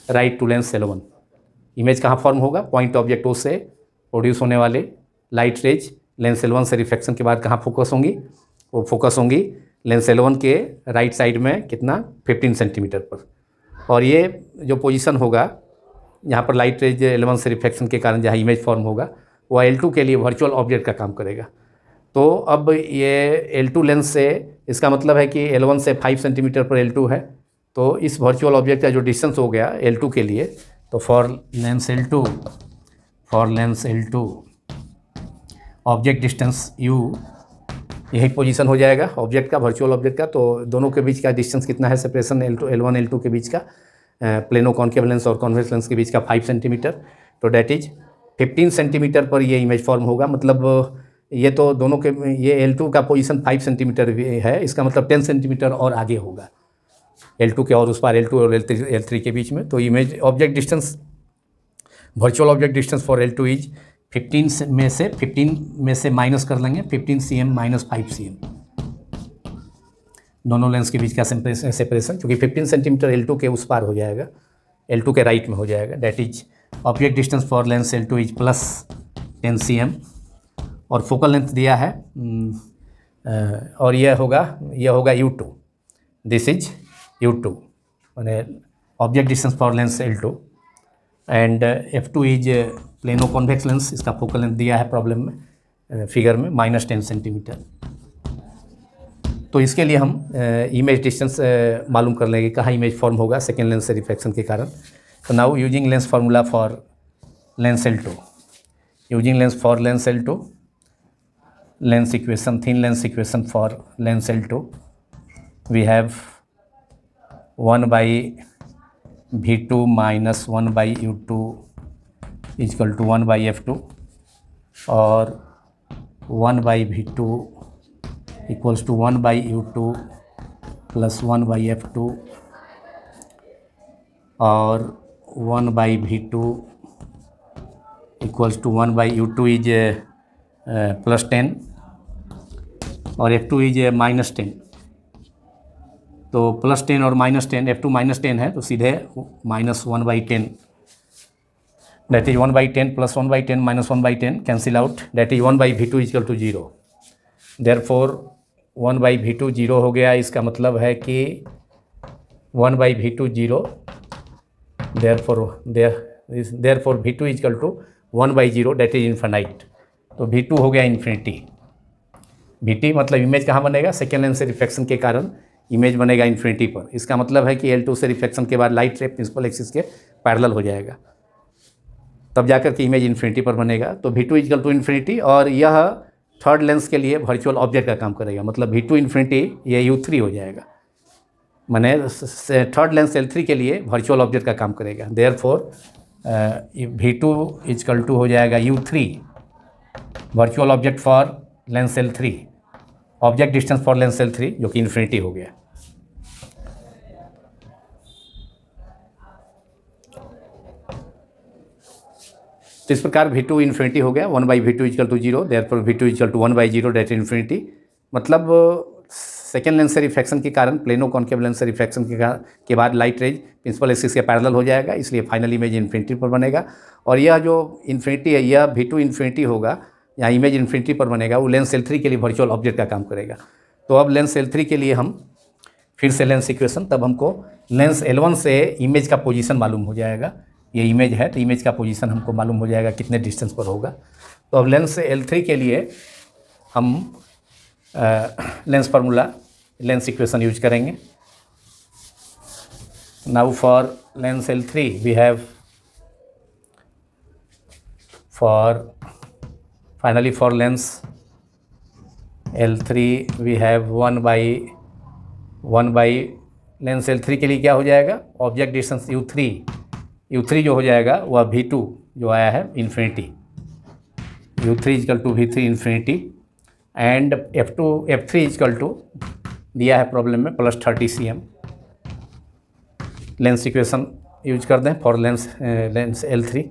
right to lens L1. Image कहाँ फॉर्म होगा? पॉइंट ऑब्जेक्ट O से produce होने वाले लाइट रेज लेंस L1 से reflection के बाद कहाँ फोकस होंगी? वो फोकस होंगी लेंस L1 के राइट साइड में, कितना? 15 सेंटीमीटर पर. और ये जो पोजीशन होगा यहाँ पर लाइट रेज L1 से रिफ्लेक्शन के कारण जहाँ इमेज फॉर्म होगा, वो L2 के लिए वर्चुअल ऑब्जेक्ट का काम करेगा. तो अब ये L2 लेंस से, इसका मतलब है कि L1 से 5 सेंटीमीटर पर L2 है, तो इस वर्चुअल ऑब्जेक्ट का जो डिस्टेंस हो गया L2 के लिए, तो for lens L2 object distance U, यही पोजीशन हो जाएगा ऑब्जेक्ट का, वर्चुअल ऑब्जेक्ट का. तो दोनों के बीच का डिस्टेंस कितना है? सेपरेशन L1 L2 के बीच का, प्लेनो कॉन्केव लेंस और कॉन्वेक्स लेंस के बीच का 5 सेंटीमीटर. तो डैट इज 15 सेंटीमीटर पर ये इमेज फॉर्म होगा. मतलब ये तो दोनों के, ये L2 का पोजीशन 5 सेंटीमीटर है, इसका मतलब 10 सेंटीमीटर और आगे होगा L2 के, और उस पार L2 और L3 के बीच में. तो image object distance, virtual object distance for L2 is 15 में से माइनस कर लेंगे 15 cm माइनस 5 cm, दोनों लेंस के बीच का सेपरेशन, क्योंकि 15 सेंटीमीटर L2 के उस पार हो जाएगा, L2 के राइट में हो जाएगा। That is object distance for lens L2 is plus 10 cm, और फोकल लेंथ दिया है और यह होगा U2, दिस इज U2 मैंने object distance for lens L2, and F2 is plano convex lens, इसका फोकल लेंथ दिया है प्रॉब्लम में फिगर में -10 सेंटीमीटर। तो इसके लिए हम इमेज डिस्टेंस मालूम कर लेंगे कहाँ इमेज फॉर्म होगा सेकेंड लेंस से रिफ्लेक्शन के कारण। तो now using lens formula for lens L2, using lens for lens L2, lens equation, thin lens equation for lens L2, we have 1/V2 minus 1/U2 equal to 1/F2, और 1/V2 equals to 1/U2 plus 1/F2, और 1/V2 equals to 1/U2 is plus 10 और F2 is -10। तो plus 10 और -10, F2 -10 है तो सीधे -1/10, that is 1/10 plus 1/10 minus 1/10 cancel out, that is 1/V2 equal to 0। therefore 1/V2 0 हो गया, इसका मतलब है कि 1/V2 0, therefore V2 equal to 1/0, that is infinite। तो V2 हो गया इन्फिनिटी। VT मतलब इमेज कहाँ बनेगा, सेकेंड लेंस से रिफ्लेक्शन के कारण इमेज बनेगा इन्फिनिटी पर। इसका मतलब है कि L2 से रिफ्लेक्शन के बाद लाइट रे प्रिंसिपल एक्सिस के पैरेलल हो जाएगा, तब जाकर के इमेज इन्फिनिटी पर बनेगा। तो V2 इक्वल टू इन्फिनिटी, और यह थर्ड लेंस के लिए वर्चुअल ऑब्जेक्ट का काम करेगा, मतलब V2 इन्फिनिटी ये U3 हो जाएगा, माने थर्ड लेंस L3 के लिए वर्चुअल ऑब्जेक्ट का काम करेगा। देयरफॉर V2 इक्वल टू हो जाएगा U3 virtual object for lens L3, object distance for lens L3 जो कि इन्फिनिटी हो गया। तो इस प्रकार V2 इन्फिनिटी हो गया, 1/V2 equal to 0, therefore V2 equal to 1/0 that infinity. मतलब सेकेंड लेंस से रिफ्लेक्शन के कारण, प्लेनो कॉन्केव लेंस से रिफ्लेक्शन के बाद लाइट रेज प्रिंसिपल एक्सिस के पैरेलल हो जाएगा, इसलिए फाइनल इमेज इन्फिनिटी पर बनेगा। और यह जो इन्फिनिटी है, यह V2 इन्फिनिटी होगा, यहाँ इमेज इन्फिनिटी पर बनेगा, वो लेंस L3 के लिए वर्चुअल ऑब्जेक्ट का काम करेगा। तो अब लेंस L3 के लिए हम फिर से लेंस इक्वेशन, तब हमको लेंस L1 से इमेज का पोजीशन मालूम हो जाएगा। ये इमेज है तो इमेज का पोजीशन हमको मालूम हो जाएगा कितने डिस्टेंस पर होगा। तो अब लेंस L3 के लिए हम lens formula, lens equation use करेंगे। Now for lens L3 we have finally for lens L3 we have 1/1 lens L3 के लिए क्या हो जाएगा, ऑब्जेक्ट डिस्टेंस U3 जो हो जाएगा वह V2 जो आया है infinity, U3 equal to V3 infinity, and F3 equal to दिया है प्रॉब्लम में +30 cm। लेंस इक्वेशन यूज कर दें for lens L3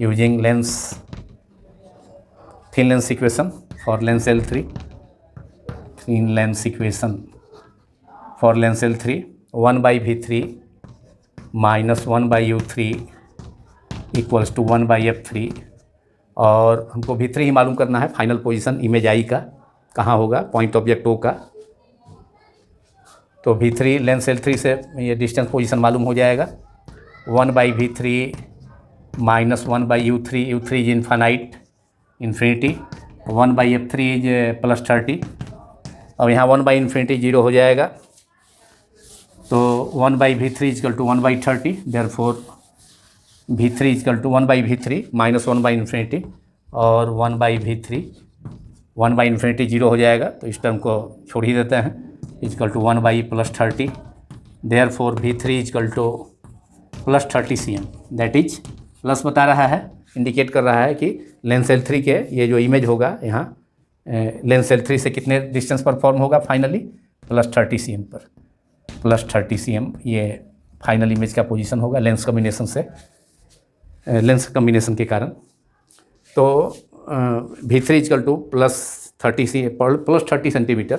using thin lens equation for lens L3, thin lens equation for lens L3, 1/V3 minus 1/U3 equals to 1/F3, और हमको V3 ही मालूम करना है, फाइनल पोजीशन इमेज आई का कहाँ होगा, पॉइंट ऑब्जेक्ट O का। तो V3 लेंस L3 से ये डिस्टेंस पोजीशन मालूम हो जाएगा, 1/V3 minus 1/U3, U3 is infinity, 1/F3 is +30, और यहाँ 1/इन्फिनिटी 0 हो जाएगा। तो 1/V3 equal to 1/30, therefore V3 equal to 1/V3 minus 1/इन्फिनिटी, और 1/V3 1/इन्फिनिटी 0 हो जाएगा, तो इस टर्म को छोड़ ही देते हैं, equal to 1/+30, therefore V3 equal to +30 cm, that is plus बता रहा है, इंडिकेट कर रहा है कि लेंस L3 के ये जो इमेज होगा यहाँ लेंस L3 से कितने डिस्टेंस पर फॉर्म होगा फाइनली, +30 cm पर, +30 cm ये फाइनल इमेज का पोजीशन होगा लेंस कॉम्बिनेशन के कारण। तो V3 equal to +30 centimetre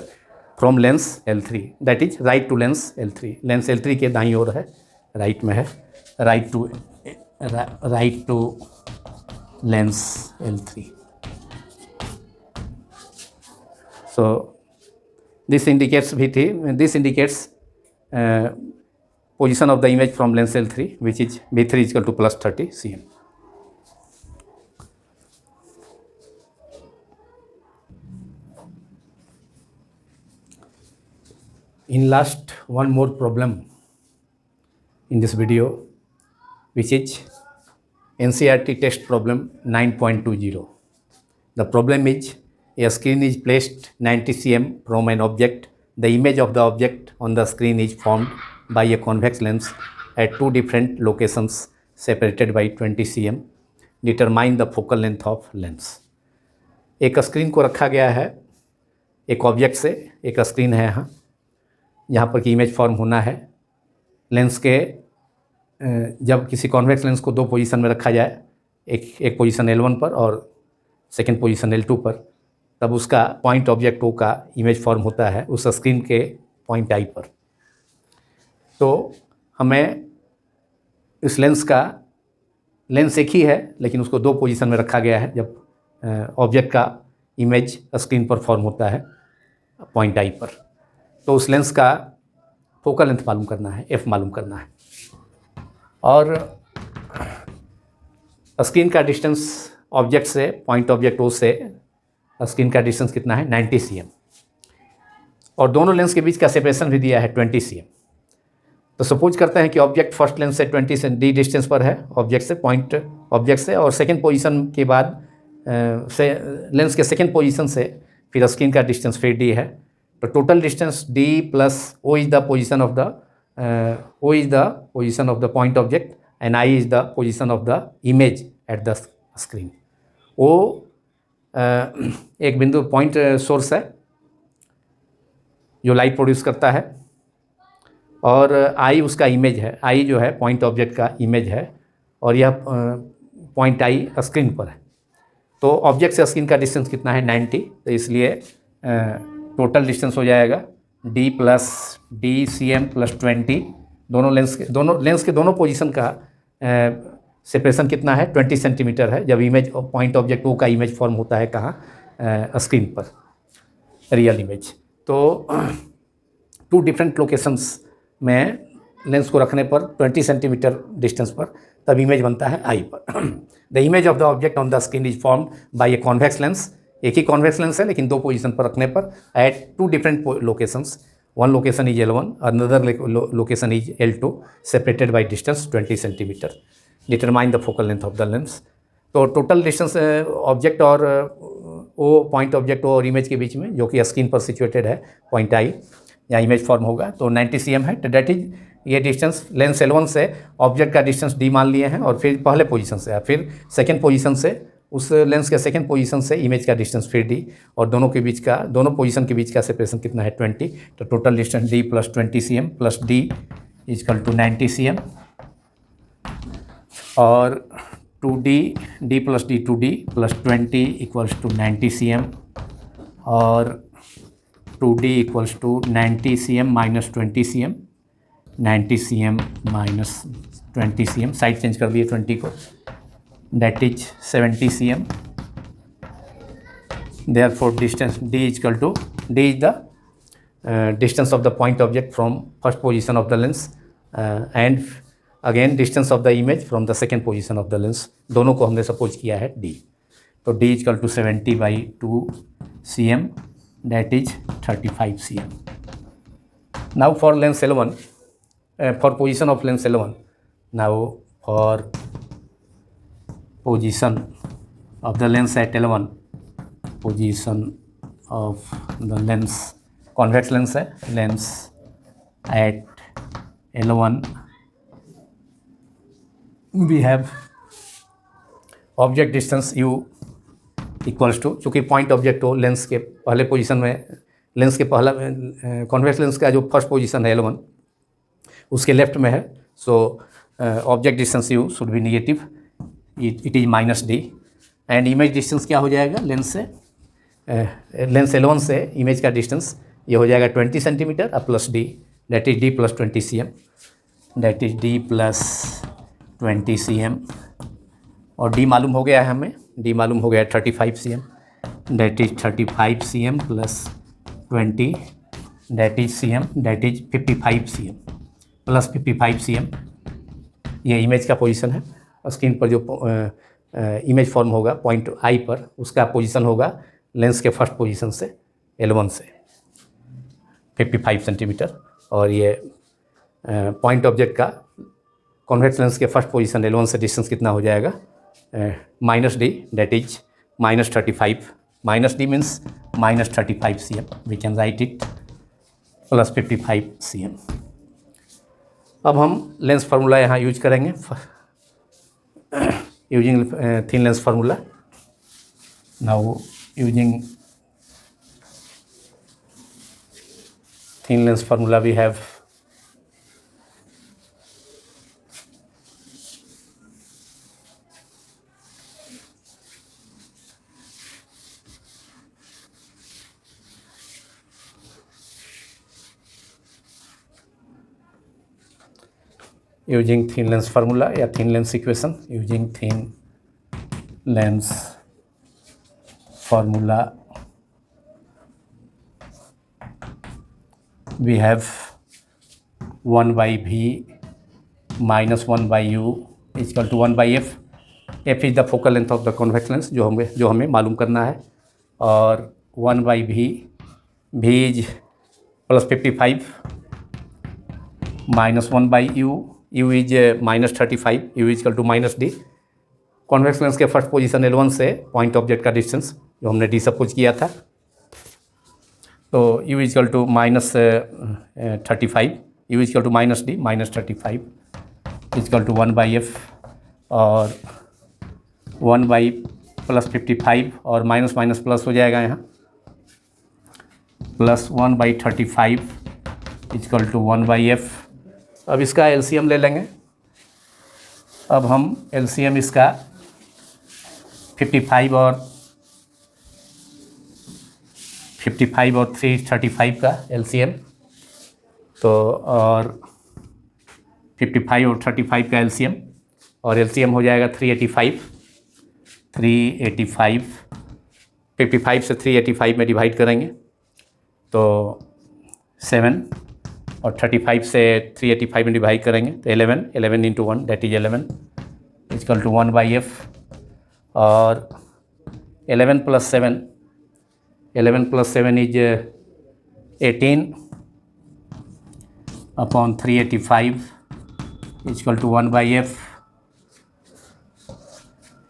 from lens L3, that is right to lens L3। Lens L3 के दाईं ओर है, राइट में है, right to lens L3। So this indicates position of the image from lens L3, which is V3 is equal to +30 cm. In last one more problem in this video, which is NCERT text problem 9.20. The problem is a screen is placed 90 cm from an object. The image of the object on the screen is formed by a convex lens at two different locations separated by 20 cm. Determine the focal length of lens. एक screen को रखा गया है एक object से, एक screen है यहाँ पर कि इमेज फॉर्म होना है। लेंस के जब किसी कॉन्वेक्स लेंस को दो पोजीशन में रखा जाए, एक पोजीशन L1 पर और सेकेंड पोजीशन L2 पर, तब उसका पॉइंट ऑब्जेक्ट O का इमेज फॉर्म होता है उस स्क्रीन के पॉइंट I पर। तो हमें इस लेंस एक ही है लेकिन उसको दो पोजीशन में रखा गया है जब ऑब्जेक्ट का इमेज स्क्रीन पर फॉर्म होता है पॉइंट I पर। तो उस लेंस का फोकल लेंथ मालूम करना है, F मालूम करना है। और स्क्रीन का डिस्टेंस ऑब्जेक्ट से, पॉइंट ऑब्जेक्ट O से स्क्रीन का डिस्टेंस कितना है 90 cm, और दोनों लेंस के बीच का सेपरेशन भी दिया है 20 cm। तो सपोज करते हैं कि ऑब्जेक्ट फर्स्ट लेंस से 20 D डिस्टेंस पर है ऑब्जेक्ट से, पॉइंट ऑब्जेक्ट से, और सेकेंड पोजीशन के बाद से लेंस के सेकेंड पोजीशन से फिर स्क्रीन का डिस्टेंस फिर D है। तो total distance D plus O is the position of the point object and I is the position of the image at the screen. O एक बिंदु पॉइंट सोर्स है जो लाइट प्रोड्यूस करता है, और I उसका इमेज है, I जो है पॉइंट ऑब्जेक्ट का इमेज है, और यह पॉइंट I स्क्रीन पर है। तो ऑब्जेक्ट से स्क्रीन का डिस्टेंस कितना है 90, तो इसलिए टोटल डिस्टेंस हो जाएगा D प्लस cm प्लस 20। दोनों लेंस के दोनों पोजीशन का सेपरेशन कितना है 20 सेंटीमीटर है जब इमेज पॉइंट ऑब्जेक्ट O का इमेज फॉर्म होता है कहाँ स्क्रीन पर, रियल इमेज। तो टू डिफरेंट लोकेशंस में लेंस को रखने पर 20 सेंटीमीटर डिस्टेंस पर तब इमेज बनता है I पर। The image of the object on the screen is formed by A convex lens. एक ही कॉन्वेक्स लेंस है लेकिन दो पोजीशन पर रखने पर at two different locations. One location is L1, another location is L2, separated by distance 20 centimetre. Determine the focal length of the lens. तो total distance object और O, point object O और image के बीच में, जो कि screen पर situated है पॉइंट I, या इमेज फॉर्म होगा, तो 90 cm है। तो डैट इज ये डिस्टेंस लेंस L1 से ऑब्जेक्ट का डिस्टेंस D मान लिए हैं, और फिर पहले पोजीशन से, फिर सेकेंड पोजीशन से उस लेंस के सेकेंड पोजीशन से इमेज का डिस्टेंस फिर D, और दोनों पोजीशन के बीच का सेपरेशन कितना है 20। तो total distance D plus 20 cm plus D equal to 90 cm, और 2D plus D 2D plus 20 equals to 90 cm, और 2D equals to 90 cm minus 20 cm, 90 cm minus 20 cm, side change कर दिए 20 को, that is 70 cm। Therefore distance D equal to D is the distance of the point object from first position of the lens and again distance of the image from the second position of the lens. दोनों को हमने suppose किया है D। तो D equal to 70/2 cm, that is 35 cm. Now for lens L1, for position of lens L1, now for position of the lens at L1, position of the lens, convex lens है, lens at L1, we have object distance U equals to, चूँकि point object हो lens के पहले position में, lens के पहला convex lens का जो फर्स्ट पोजीशन है L1 उसके लेफ्ट में है, so object distance U should be negative, it is minus D, and image distance क्या हो जाएगा, लेंस L1 से इमेज का डिस्टेंस ये हो जाएगा 20 सेंटीमीटर और plus D, that is D plus 20 cm, that is D plus 20 cm। और डी मालूम हो गया है हमें, डी मालूम हो गया 35 cm, that is 35 cm plus 20, that is cm, that is 55 cm plus 55 cm। ये इमेज का पोजीशन है। स्क्रीन पर जो इमेज फॉर्म होगा पॉइंट आई पर, उसका पोजीशन होगा लेंस के फर्स्ट पोजीशन से L1 से 55 सेंटीमीटर, और ये पॉइंट ऑब्जेक्ट का कॉन्वेक्स लेंस के फर्स्ट पोजीशन L1 से डिस्टेंस कितना हो जाएगा, minus D, that is minus 35, minus D means minus 35 cm, we can write it plus 55 cm। अब हम लेंस फार्मूला यहाँ यूज करेंगे, using thin lens formula. Now using thin lens formula we have using thin lens formula या thin lens equation, using thin lens formula we have 1 by v minus 1 by u is equal to 1 by f। f is the focal length of the convex lens जो हमें मालूम करना है, और 1 by v, v is plus 55 minus 1 by u, u is minus 35, u is equal to minus d। Convex lens के first position L1 से point object का distance जो हमने d सब कुछ किया था, तो u is equal to minus 35, u is equal to minus D, minus 35 is equal to 1 by F, और 1 बाई प्लस 55 और माइनस माइनस प्लस हो जाएगा यहाँ, plus 1 by 35 is equal to 1 by F. अब इसका एलसीएम ले लेंगे। अब हम एलसीएम इसका 55 और 335 का एलसीएम, तो और 55 और 35 का एलसीएम, और एलसीएम हो जाएगा 385। 55 से 385 में डिवाइड करेंगे तो 7, और 35 से 385 में डिवाइड करेंगे तो 11 into 1 that is 11 equal to 1 by F, और 11 plus 7 is 18 upon 385 equal to 1 by F,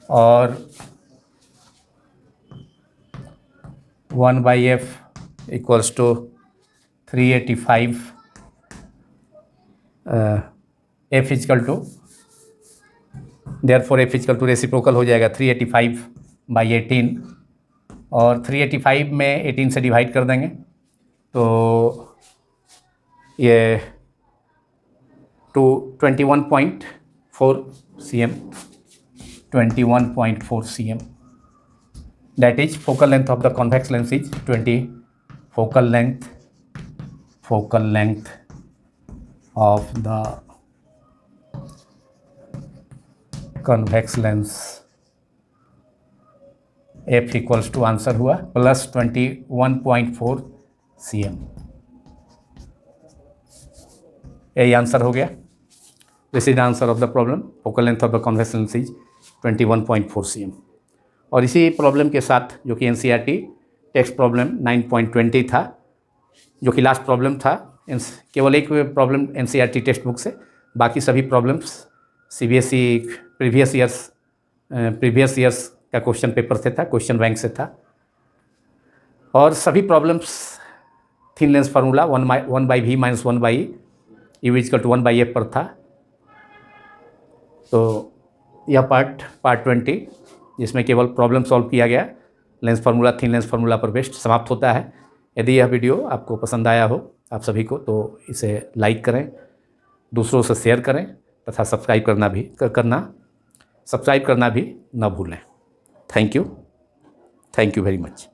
और 1 by F equals to 385 F equal to, therefore F equal to reciprocal हो जाएगा 385 बाई 18, और 385 में 18 से डिवाइड कर देंगे तो ये 21.4 cm, 21.4 cm, that is focal length of the convex lens is 20, focal length of the convex lens f equals to answer हुआ प्लस 21.4 cm। यही आंसर हो गया। This is the answer of the problem, focal length of the convex lens is 21.4 cm। और इसी problem के साथ जो कि NCERT टेक्स्ट प्रॉब्लम 9.20 था, जो कि लास्ट प्रॉब्लम था, केवल एक प्रॉब्लम NCERT टेक्स्ट बुक से, बाकी सभी प्रॉब्लम्स CBSE प्रीवियस ईयर्स का क्वेश्चन पेपर से था, क्वेश्चन बैंक से था, और सभी problems thin lens formula 1 by V minus 1 by U equal to 1 by F पर था। तो यह पार्ट 20 जिसमें केवल प्रॉब्लम सॉल्व किया गया lens formula, thin lens formula पर बेस्ड समाप्त होता है। यदि यह वीडियो आपको पसंद आया हो आप सभी को, तो इसे लाइक करें, दूसरों से शेयर करें तथा सब्सक्राइब करना भी न भूलें। Thank you very much.